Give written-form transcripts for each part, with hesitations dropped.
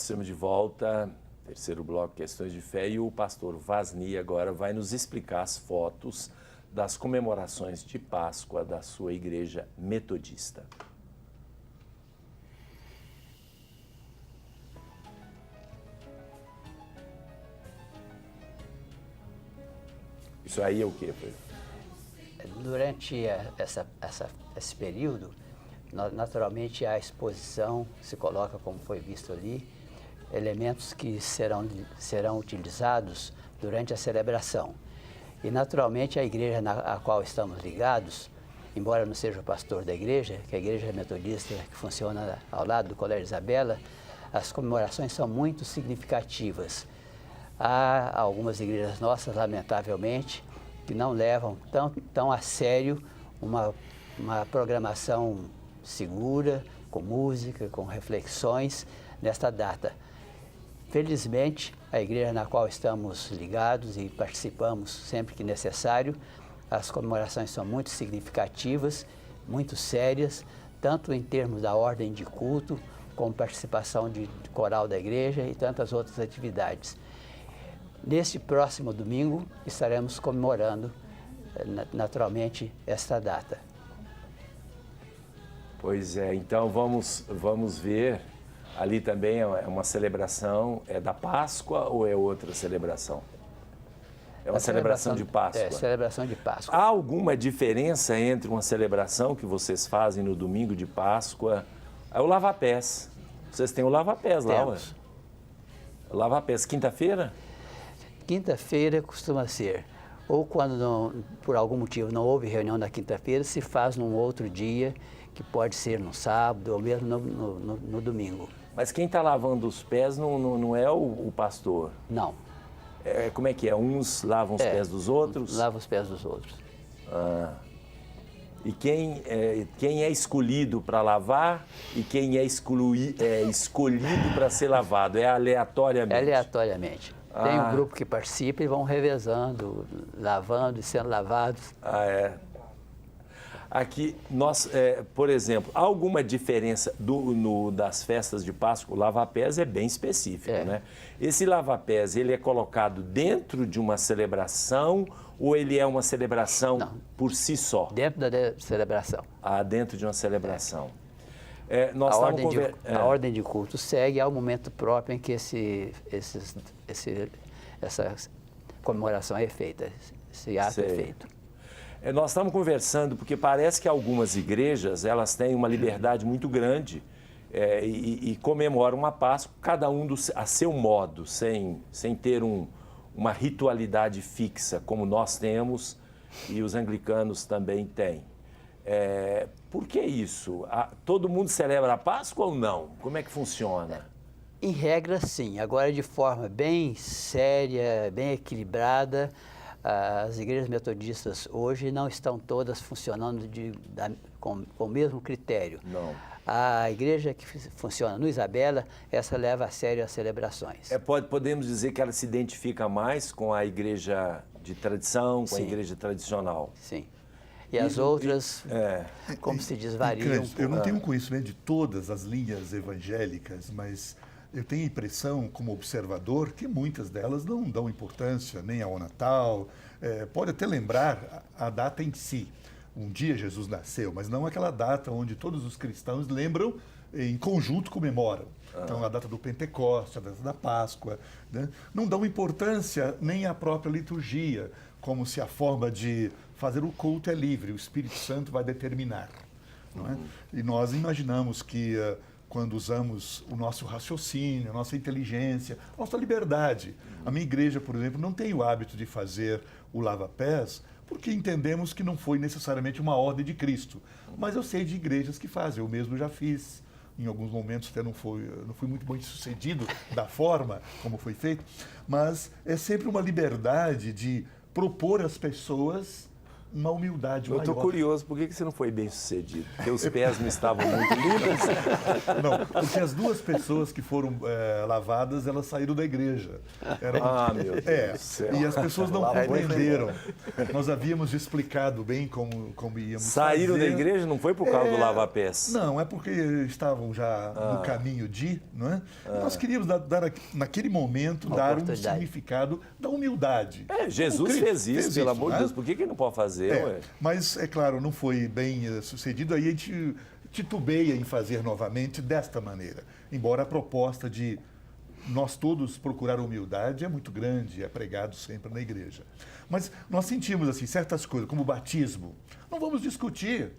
Nós estamos de volta, terceiro bloco, Questões de Fé, e o pastor Vasni agora vai nos explicar as fotos das comemorações de Páscoa da sua igreja metodista. Isso aí é o quê? Durante esse período, naturalmente a exposição se coloca, como foi visto ali, elementos que serão utilizados durante a celebração. E naturalmente a igreja a qual estamos ligados, embora não seja o pastor da igreja, que é a igreja metodista que funciona ao lado do Colégio Isabela, as comemorações são muito significativas. Há algumas igrejas nossas, lamentavelmente, que não levam tão a sério uma programação segura, com música, com reflexões nesta data. Felizmente, a igreja na qual estamos ligados e participamos sempre que necessário, as comemorações são muito significativas, muito sérias, tanto em termos da ordem de culto, como participação de coral da igreja e tantas outras atividades. Neste próximo domingo, estaremos comemorando, naturalmente, esta data. Pois é, então vamos ver, ali também é uma celebração, é da Páscoa ou é outra celebração? É uma celebração de Páscoa? É, celebração de Páscoa. Há alguma diferença entre uma celebração que vocês fazem no domingo de Páscoa? É o lava-pés. Vocês têm o lava-pés lá, ué? Lava-pés, quinta-feira? Quinta-feira costuma ser, ou quando por algum motivo não houve reunião na quinta-feira, se faz num outro dia, que pode ser no sábado ou mesmo no domingo. Mas quem está lavando os pés não é o pastor? Não. Como é que é? Uns lavam os pés dos outros? Lava os pés dos outros. E quem é escolhido para lavar e quem é escolhido para ser lavado? É aleatoriamente? É aleatoriamente. Tem um grupo que participa e vão revezando, lavando e sendo lavados. Aqui, por exemplo, há alguma diferença das festas de Páscoa? O lava-pés é bem específico, né? Esse lava-pés, ele é colocado dentro de uma celebração ou ele é uma celebração por si só? Dentro da celebração. Dentro de uma celebração. A ordem de culto segue ao momento próprio em que essa comemoração é feita, esse ato é feito. Nós estamos conversando porque parece que algumas igrejas elas têm uma liberdade muito grande e comemoram a Páscoa, cada um a seu modo, sem ter uma ritualidade fixa, como nós temos e os anglicanos também têm. Por que isso? Todo mundo celebra a Páscoa ou não? Como é que funciona? Em regra, sim. Agora, de forma bem séria, bem equilibrada, as igrejas metodistas hoje não estão todas funcionando com o mesmo critério. Não. A igreja que funciona no Isabela, essa leva a sério as celebrações. Podemos dizer que ela se identifica mais com a igreja de tradição, com a igreja tradicional. Sim. E as outras, como se diz, variam. Eu não tenho conhecimento de todas as linhas evangélicas, mas eu tenho a impressão, como observador, que muitas delas não dão importância nem ao Natal. Pode até lembrar a data em si. Um dia Jesus nasceu, mas não aquela data onde todos os cristãos lembram, em conjunto comemoram. Então, a data do Pentecostes, a data da Páscoa, né? Não dão importância nem à própria liturgia, como se a forma de fazer o culto é livre, o Espírito Santo vai determinar. Não é? E nós imaginamos que quando usamos o nosso raciocínio, a nossa inteligência, a nossa liberdade. A minha igreja, por exemplo, não tem o hábito de fazer o lava-pés, porque entendemos que não foi necessariamente uma ordem de Cristo. Mas eu sei de igrejas que fazem, eu mesmo já fiz. Em alguns momentos até não fui muito bem sucedido da forma como foi feito, mas é sempre uma liberdade de propor às pessoas uma humildade Eu maior. estou curioso, por que você não foi bem sucedido? Porque os pés não estavam muito limpos? Não, porque as duas pessoas que foram lavadas, elas saíram da igreja. Meu Deus do céu. E as pessoas não Lavou e foi compreenderam. Nós havíamos explicado bem como íamos Saíram fazer. da igreja? Não foi por causa do lava-pés? Não, é porque estavam já no caminho de, não é? E nós queríamos naquele momento, dar um oportunidade. significado da humildade. Jesus Cristo fez isso, pelo amor de né? Deus. Por que ele não pode fazer, ué? Mas, é claro, não foi bem sucedido. Aí a gente titubeia em fazer novamente desta maneira. Embora a proposta de nós todos procurar humildade é muito grande, é pregado sempre na igreja. Mas nós sentimos assim certas coisas, como o batismo. Não vamos discutir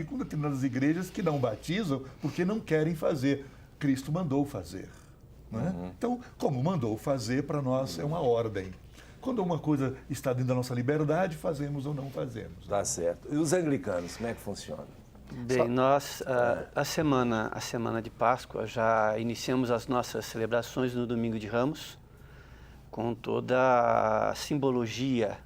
com determinadas igrejas que não batizam porque não querem fazer. Cristo mandou fazer. Né? Então, como mandou fazer, para nós é uma ordem. Quando uma coisa está dentro da nossa liberdade, fazemos ou não fazemos. Tá certo. E os anglicanos, como é que funciona? Bem, nós, a semana de Páscoa, já iniciamos as nossas celebrações no Domingo de Ramos, com toda a simbologia,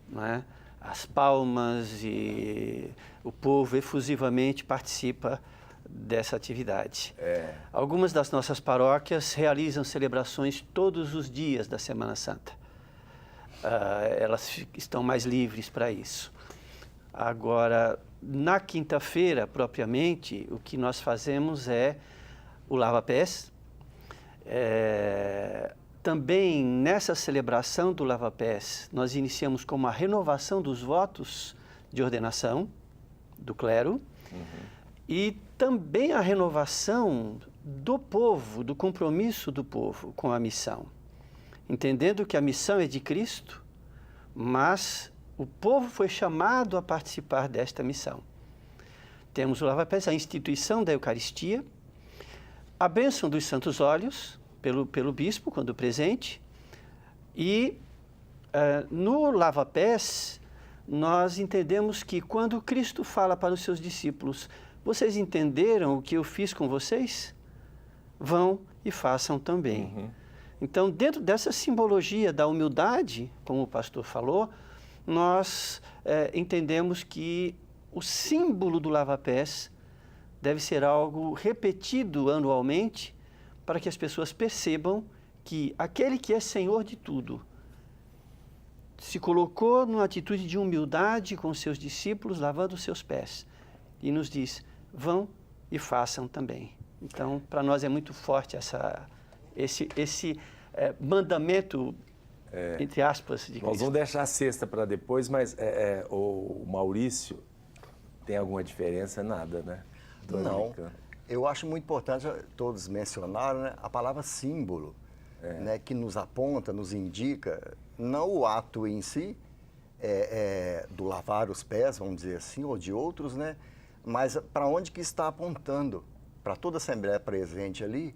não é? As palmas, e o povo efusivamente participa dessa atividade. Algumas das nossas paróquias realizam celebrações todos os dias da Semana Santa. Elas estão mais livres para isso. Agora, na quinta-feira, propriamente, o que nós fazemos é o lava-pés. Também, nessa celebração do lava-pés, nós iniciamos com uma renovação dos votos de ordenação do clero e também a renovação do povo, do compromisso do povo com a missão. Entendendo que a missão é de Cristo, mas o povo foi chamado a participar desta missão. Temos o lava-pés, a instituição da Eucaristia, a bênção dos santos óleos, pelo bispo, quando presente, e no lava-pés, nós entendemos que quando Cristo fala para os seus discípulos, vocês entenderam o que eu fiz com vocês? Vão e façam também. Então, dentro dessa simbologia da humildade, como o pastor falou, nós entendemos que o símbolo do lava-pés deve ser algo repetido anualmente para que as pessoas percebam que aquele que é Senhor de tudo se colocou numa atitude de humildade com seus discípulos, lavando os seus pés, e nos diz, vão e façam também. Então, para nós é muito forte esse mandamento, entre aspas, de Cristo. Nós vamos deixar a sexta para depois, mas o Maurício tem alguma diferença? Nada, né? Não. Eu acho muito importante, todos mencionaram, né, a palavra símbolo, né, que nos aponta, nos indica, não o ato em si, do lavar os pés, vamos dizer assim, ou de outros, né, mas para onde que está apontando, para toda a Assembleia presente ali,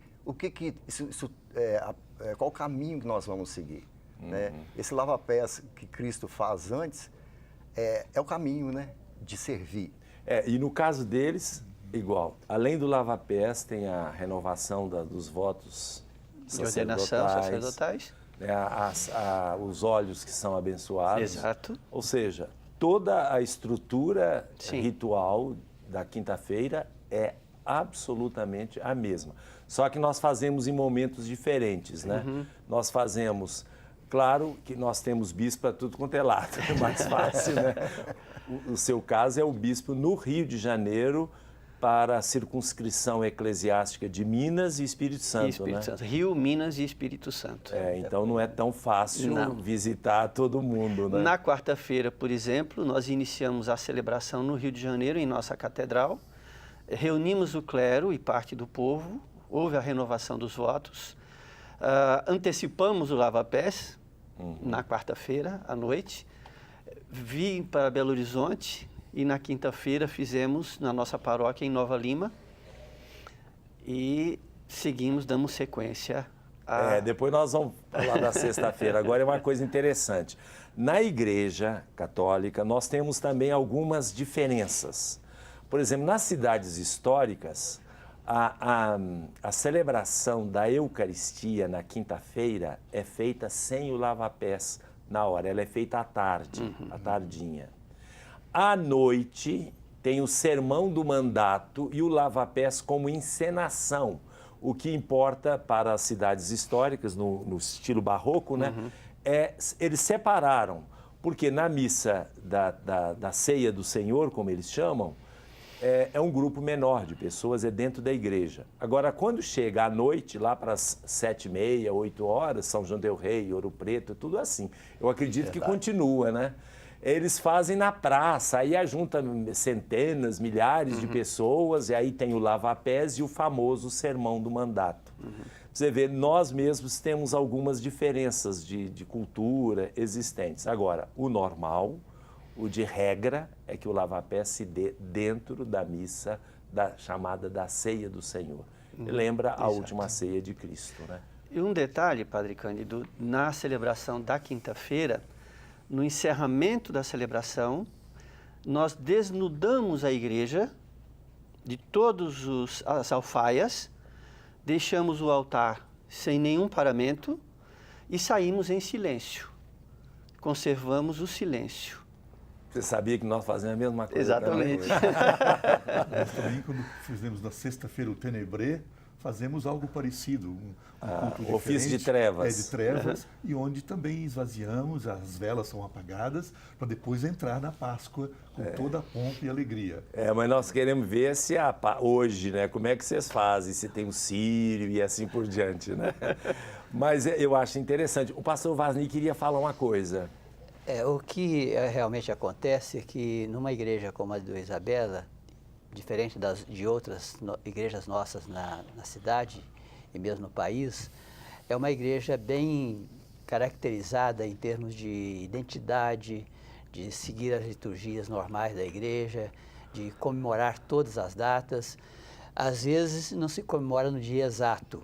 qual o caminho que nós vamos seguir. Né? Esse lava-pés que Cristo faz antes é o caminho, né, de servir. E no caso deles, igual. Além do lava-pés, tem a renovação dos votos de ordenação sacerdotais. Os óleos que são abençoados. Exato. Ou seja, toda a estrutura ritual da quinta-feira é absolutamente a mesma. Só que nós fazemos em momentos diferentes, né? Nós fazemos... Claro que nós temos bispo para tudo quanto é lado, é mais fácil, né? O seu caso é o bispo no Rio de Janeiro para a circunscrição eclesiástica de Minas e Espírito Santo, né? Santo. Rio, Minas e Espírito Santo. Então não é tão fácil visitar todo mundo, né? Na quarta-feira, por exemplo, nós iniciamos a celebração no Rio de Janeiro, em nossa catedral. Reunimos o clero e parte do povo, houve a renovação dos votos. Antecipamos o lava-pés na quarta-feira à noite, vim para Belo Horizonte e na quinta-feira fizemos na nossa paróquia em Nova Lima e seguimos, damos sequência. Depois nós vamos falar da sexta-feira. Agora é uma coisa interessante. Na Igreja Católica nós temos também algumas diferenças. Por exemplo, nas cidades históricas, a celebração da Eucaristia na quinta-feira é feita sem o lava-pés, na hora, ela é feita à tarde, à tardinha. À noite tem o Sermão do Mandato e o Lava-Pés como encenação. O que importa para as cidades históricas, no estilo barroco, né? Eles separaram, porque na missa da Ceia do Senhor, como eles chamam, é um grupo menor de pessoas, é dentro da igreja. Agora, quando chega à noite, lá para as 7h30, 8h, São João del Rei, Ouro Preto, tudo assim. Eu acredito que continua, né? Eles fazem na praça, aí ajunta centenas, milhares de pessoas, e aí tem o lava-pés e o famoso Sermão do Mandato. Você vê, nós mesmos temos algumas diferenças de cultura existentes. Agora, o normal, o de regra, é que o lava-pés se dê dentro da missa chamada da Ceia do Senhor. Lembra a última ceia de Cristo, né? E um detalhe, Padre Cândido, na celebração da quinta-feira, no encerramento da celebração, nós desnudamos a igreja de todas as alfaias, deixamos o altar sem nenhum paramento e saímos em silêncio. Conservamos o silêncio. Você sabia que nós fazemos a mesma coisa? Exatamente. Nós também, quando fizemos na sexta-feira o Tenebré, fazemos algo parecido, um culto ofício de diferente, trevas. de trevas, e onde também esvaziamos, as velas são apagadas, para depois entrar na Páscoa com toda a pompa e alegria. Mas nós queremos ver se hoje, né, como é que vocês fazem, se tem o círio e assim por diante, né? Mas eu acho interessante. O pastor Vasni queria falar uma coisa. O que realmente acontece é que numa igreja como a do Isabela, diferente de outras igrejas nossas na cidade e mesmo no país, é uma igreja bem caracterizada em termos de identidade, de seguir as liturgias normais da igreja, de comemorar todas as datas. Às vezes não se comemora no dia exato,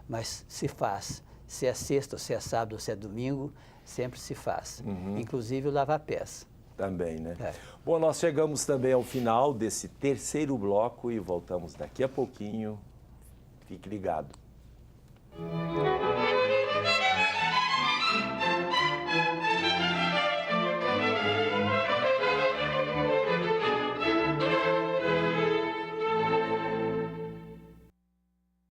mas se faz. Se é sexta, se é sábado, se é domingo, sempre se faz. Inclusive o lava-pés. Também, né? Bom, nós chegamos também ao final desse terceiro bloco e voltamos daqui a pouquinho. Fique ligado.